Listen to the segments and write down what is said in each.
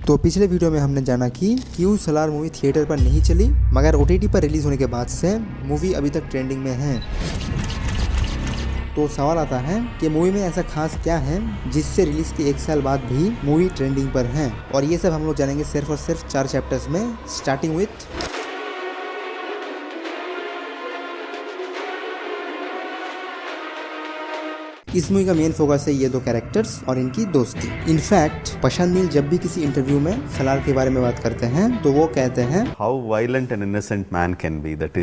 तो पिछले वीडियो में हमने जाना कि क्यों सलार मूवी थिएटर पर नहीं चली मगर OTT पर रिलीज होने के बाद से मूवी अभी तक ट्रेंडिंग में है। तो सवाल आता है कि मूवी में ऐसा खास क्या है जिससे रिलीज के 1 साल बाद भी मूवी ट्रेंडिंग पर है, और ये सब हम लोग जानेंगे सिर्फ और सिर्फ 4 चैप्टर्स में, स्टार्टिंग विथ इस मूवी का मेन फोकस है ये 2 कैरेक्टर्स और इनकी दोस्ती। इनफैक्ट प्रशांत नील जब भी किसी इंटरव्यू में सलार के बारे में बात करते हैं तो वो कहते हैं how violent and innocent man can be, that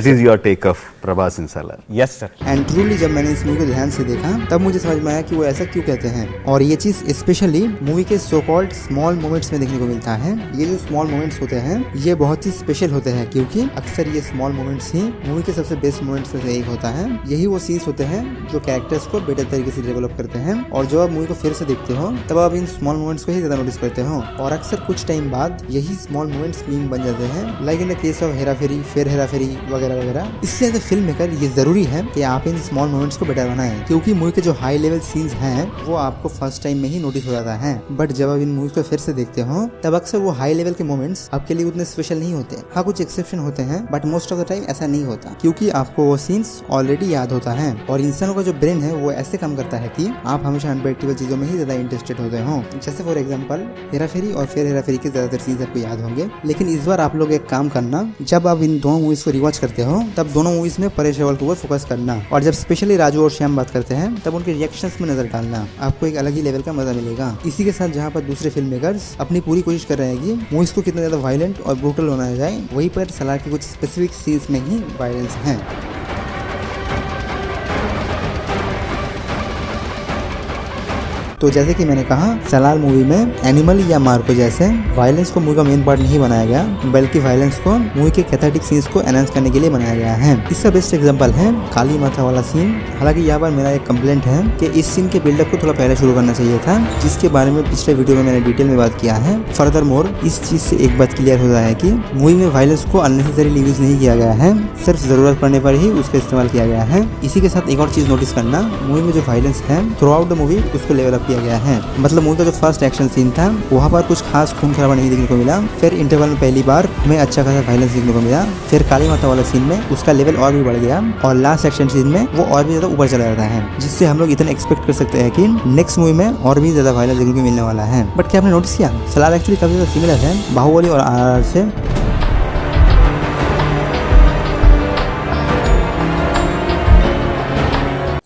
is your take of Prabhas in Salaar. Yes sir. And truly जब मैंने इस मूवी को ध्यान से देखा तब मुझे समझ में आया कि वो ऐसा क्यों कहते हैं, और ये चीज स्पेशली मूवी के सो कॉल्ड स्मॉल मोमेंट्स में देखने को मिलता है। ये जो स्मॉल मोमेंट्स होते हैं ये बहुत ही स्पेशल होते हैं, क्योंकि अक्सर ये स्मॉल मोमेंट्स ही मूवी के सबसे बेस्ट मोमेंट्स में से एक होता है। यही वो सीन्स होते हैं जो कैरेक्टर्स को बेटर तरीके से डेवलप करते हैं, और जब आप मूवी को फिर से देखते हो तब आप इन स्मॉल मोमेंट्स को ही ज्यादा नोटिस करते हो, और अक्सर कुछ टाइम बाद यही स्मॉल मोमेंट्स मीम बन जाते हैं, like in the case of Hera Pheri, फिर हेरा फेरी वगैरह वगैरह। इसलिए एज अ फिल्म मेकर ये जरूरी है कि आप इन स्मॉल मोमेंट्स को बेटर बनाएं, क्योंकि मूवी के जो हाई लेवल सीन्स हैं वो आपको फर्स्ट टाइम में ही नोटिस हो जाता है, बट जब आप इन मूवीज को फिर से देखते हो तब अक्सर वो हाई लेवल के मोमेंट्स आपके लिए उतने स्पेशल नहीं होते। हाँ, कुछ एक्सेप्शन होते हैं but most of the time ऐसा नहीं होता, क्योंकि आपको वो सीन्स ऑलरेडी याद होता है, और इंसानों का जो ब्रेन है वो ऐसे काम करता है कि आप हमेशा अनप्रेडिक्टेबल चीजों में ही ज्यादा इंटरेस्टेड होते हो। जैसे फॉर एग्जांपल हेरा फेरी और फिर हेरा फेरी के ज्यादातर सीन्स आपको याद होंगे, लेकिन इस बार आप लोग एक काम करना, जब आप इन दोनों मूवीज को रिवॉच करते हो तब दोनों मूवीज में परेश रावल के ऊपर फोकस करना, और जब स्पेशली राजू और श्याम बात करते हैं तब उनके रिएक्शंस में नजर डालना, आपको एक अलग ही लेवल का मजा मिलेगा। इसी के साथ जहाँ पर दूसरे फिल्म मेकर्स अपनी पूरी कोशिश कर रहे हैं कि मूवीज को कितना ज्यादा वायलेंट और ब्रूटल बनाया जाए, वहीं पर सलार के कुछ स्पेसिफिक सीन्स में ही वायलेंस है। तो जैसे कि मैंने कहा, सलार मूवी में एनिमल या मार्को जैसे वायलेंस को मूवी का मेन पार्ट नहीं बनाया गया, बल्कि वायलेंस को मूवी के कैथेटिक सीन्स को एनहांस करने के लिए बनाया गया है। इसका बेस्ट एग्जांपल है काली माता वाला सीन। हालांकि यहाँ पर मेरा एक कंप्लेंट है कि इस सीन के बिल्डअप को थोड़ा पहले शुरू करना चाहिए था, जिसके बारे में पिछले वीडियो में मैंने डिटेल में बात किया है। फर्दर मोर इस चीज से एक बात क्लियर हो जाए कि मूवी में वायलेंस को अननेसेसरीली यूज नहीं किया गया है, सिर्फ जरूरत पड़ने पर ही उसका इस्तेमाल किया गया है। इसी के साथ एक और चीज नोटिस करना, मूवी में जो वायलेंस है थ्रू आउट द मूवी उसको लेवल किया गया है। मतलब मूवी का जो फर्स्ट एक्शन सीन था वहाँ पर कुछ खास खून खराबा नहीं देखने को मिला, फिर इंटरवल में पहली बार हमें अच्छा खासा वायलेंस देखने को मिला, फिर काली माता वाला सीन में उसका लेवल और भी बढ़ गया, और लास्ट एक्शन सीन में वो और भी ज्यादा ऊपर चला जाता है, जिससे हम लोग इतना एक्सपेक्ट कर सकते हैं कि नेक्स्ट मूवी में और भी ज्यादा वायलेंस देखने को मिलने वाला है। बट क्या आपने नोटिस किया, सलार एक्चुअली काफी ज्यादा सिमिलर है बाहुबली और RRR से।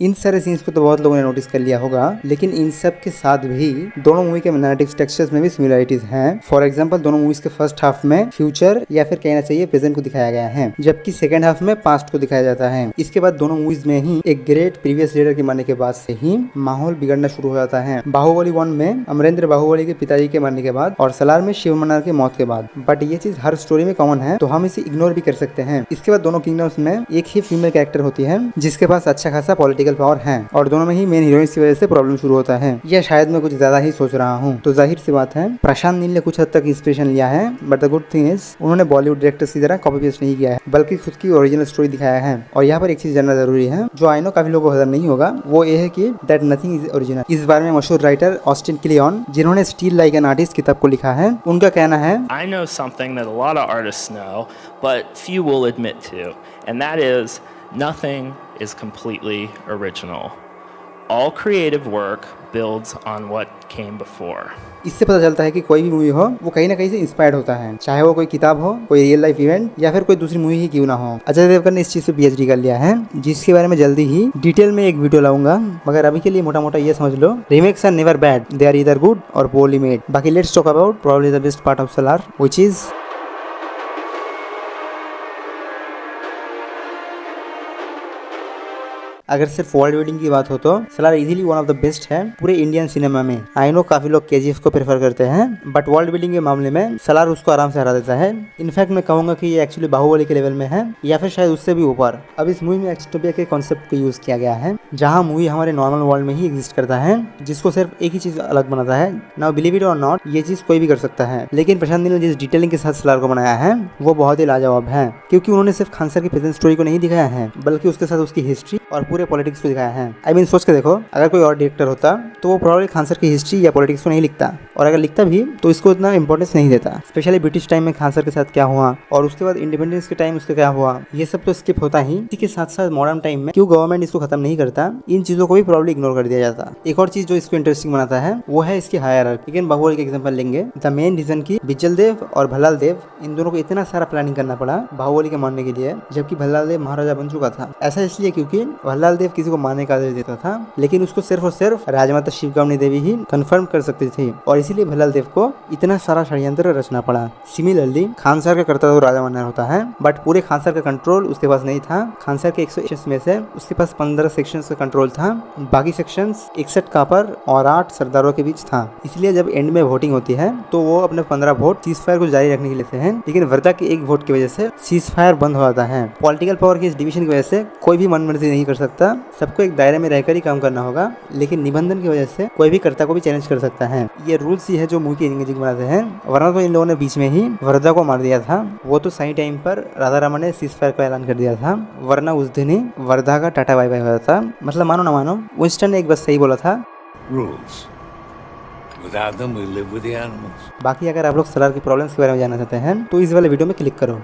इन सारे सीन्स को तो बहुत लोगों ने नोटिस कर लिया होगा, लेकिन इन सब के साथ भी दोनों मूवी के नैरेटिव स्ट्रक्चर्स में भी सिमिलरिटीज हैं। फॉर एग्जांपल दोनों मूवीज के फर्स्ट हाफ में फ्यूचर या फिर कहना चाहिए प्रेजेंट को दिखाया गया है, जबकि सेकंड हाफ में पास्ट को दिखाया जाता है। इसके बाद दोनों मूवीज में ही एक ग्रेट प्रीवियस लीडर के मरने के बाद से ही माहौल बिगड़ना शुरू हो जाता है। बाहुबली 1 में अमरेंद्र बाहुबली के पिताजी के मरने के बाद, और सलार में शिव मन्नार के मौत के बाद। बट ये चीज हर स्टोरी में कॉमन है, तो हम इसे इग्नोर भी कर सकते हैं। इसके बाद दोनों किंगडम्स में एक ही फीमेल कैरेक्टर होती है जिसके पास अच्छा खासा पॉलिटिकल पावर है, और दोनों में ही मेन हीरोइंस की वजह से प्रॉब्लम शुरू होता है। या शायद मैं कुछ ज्यादा ही सोच रहा हूँ। तो जाहिर सी बात है प्रशांत नील ने कुछ हद तक इंस्पिरेशन लिया है, but the good thing is उन्होंने बॉलीवुड डायरेक्टर्स की तरह कॉपी पेस्ट नहीं किया है, बल्कि खुद की ओरिजिनल स्टोरी दिखाया है। और यहाँ पर एक चीज जानना जरूरी है जो आई नो काफी लोगों को हजम नहीं होगा, वो ये है कि दैट नथिंग इज ओरिजिनल। इस बारे में मशहूर राइटर ऑस्टिन क्लियन, जिन्होंने स्टील लाइक एन आर्टिस्ट किताब को लिखा है, उनका कहना है I know something that a lot of artists know, but few will admit to, and that is nothing is completely original. All creative work builds on what came before. इससे पता चलता है कि कोई भी मूवी हो वो कहीं ना कहीं से इंस्पायर्ड होता है, चाहे वो कोई किताब हो, कोई रियल लाइफ इवेंट, या फिर कोई दूसरी मूवी ही क्यों ना हो। अजय देवगन ने इस चीज से PhD कर लिया है, जिसके बारे में जल्दी ही डिटेल में एक वीडियो लाऊंगा, मगर अभी के लिए मोटा मोटा ये समझ लो, remakes are never bad, they are either good or poorly made. बाकी let's talk about probably the best part of Salaar, which is अगर सिर्फ वर्ल्ड बिल्डिंग की बात हो तो Salaar easily one of the best है पूरे इंडियन सिनेमा में। आई नो काफी लोग KGF को प्रेफर करते हैं, बट वर्ल्ड बिल्डिंग के मामले में सलार उसको आराम से हरा देता है। इनफैक्ट मैं कहूंगा कि ये एक्चुअली बाहुबली के लेवल में है, या फिर शायद उससे भी ऊपर। अब इस मूवी में एक्सटोपिया के कॉन्सेप्ट को यूज किया गया है, जहाँ मूवी हमारे नॉर्मल वर्ल्ड में ही एग्जिस्ट करता है, जिसको सिर्फ एक ही चीज अलग बनाता है। नाउ बिलीव इट और नॉट, ये चीज कोई भी कर सकता है, लेकिन प्रशांत नील ने जिस डिटेलिंग के साथ सलार को बनाया है वो बहुत ही लाजवाब है, क्योंकि उन्होंने सिर्फ खान सर की प्रेजेंट स्टोरी को नहीं दिखाया है, बल्कि उसके साथ उसकी हिस्ट्री और पूरे पूरे पॉलिटिक्स को दिखाया है। आई मीन सोच के देखो, अगर कोई और डायरेक्टर होता तो वो प्रॉब्लली खान सर की हिस्ट्री या पॉलिटिक्स को नहीं लिखता, और अगर लिखता भी तो इसको इतना इंपॉर्टेंस नहीं देता। स्पेशली ब्रिटिश टाइम में खान सर के साथ क्या हुआ और उसके बाद इंडिपेंडेंस के टाइम उसका क्या हुआ, ये सब तो स्किप होता ही। इसी के साथ साथ मॉडर्न टाइम में क्यों गवर्नमेंट इसको खत्म नहीं करता, इन चीजों को भी प्रॉब्लली इग्नोर कर दिया जाता। एक और चीज जो इसको इंटरेस्टिंग बनाता है वो है इसकी हायरार्की। लेकिन बाहुबली के एग्जांपल लेंगे, द मेन रीजन की बिजल देव और भल्लाल देव, इन दोनों को इतना सारा प्लानिंग करना पड़ा बाहुबली के मारने के लिए, जबकि भल्लाल देव महाराजा बन चुका था। ऐसा इसलिए क्योंकि भल्लाल देव किसी को मारने का आदेश देता था, लेकिन उसको सिर्फ और सिर्फ राजमाता शिवगामी देवी ही कंफर्म कर सकती थी, और इसीलिए भल्लाल देव को इतना सारा षड्यंत्र रचना पड़ा। सिमिलरली खान सर का करता तो राजा बनना होता है, बट पूरे खान सर का कंट्रोल उसके पास नहीं था। खान सर के 100 सेक्शंस में से उसके पास 15 सेक्शंस का कंट्रोल था, बाकी सेक्शंस 61 कापर और 8 सरदारों के बीच था। इसलिए जब एंड में वोटिंग होती है तो वो अपने 15 वोट सीज फायर को जारी रखने के लिए लेते हैं, लेकिन वर्धा के एक वोट की वजह से सीज फायर बंद हो जाता है। पॉलिटिकल पावर की इस डिवीजन की वजह से कोई भी मनमर्जी नहीं कर सकता, सबको एक दायरे में रहकर ही काम करना होगा, लेकिन निबंधन की वजह से कोई भी कर्ता को भी चैलेंज कर सकता है। ये रूल्स ही है जो मूवी की एंगेजिंग बनाते हैं, वरना तो इन लोगों ने बीच में ही वर्धा को मार दिया था। वो तो सही टाइम पर राधा रमन ने सीज फायर का ऐलान कर दिया था, वरना उस दिन ही वर्धा का टाटा बाय बाय हुआ था। मतलब मानो ना मानो, विंस्टन ने एक बस सही बोला था, Rules. Without them, we live with the animals. बाकी अगर आप लोग सलार की प्रॉब्लम्स के बारे में जानना चाहते हैं तो इस वाले वीडियो में क्लिक करो।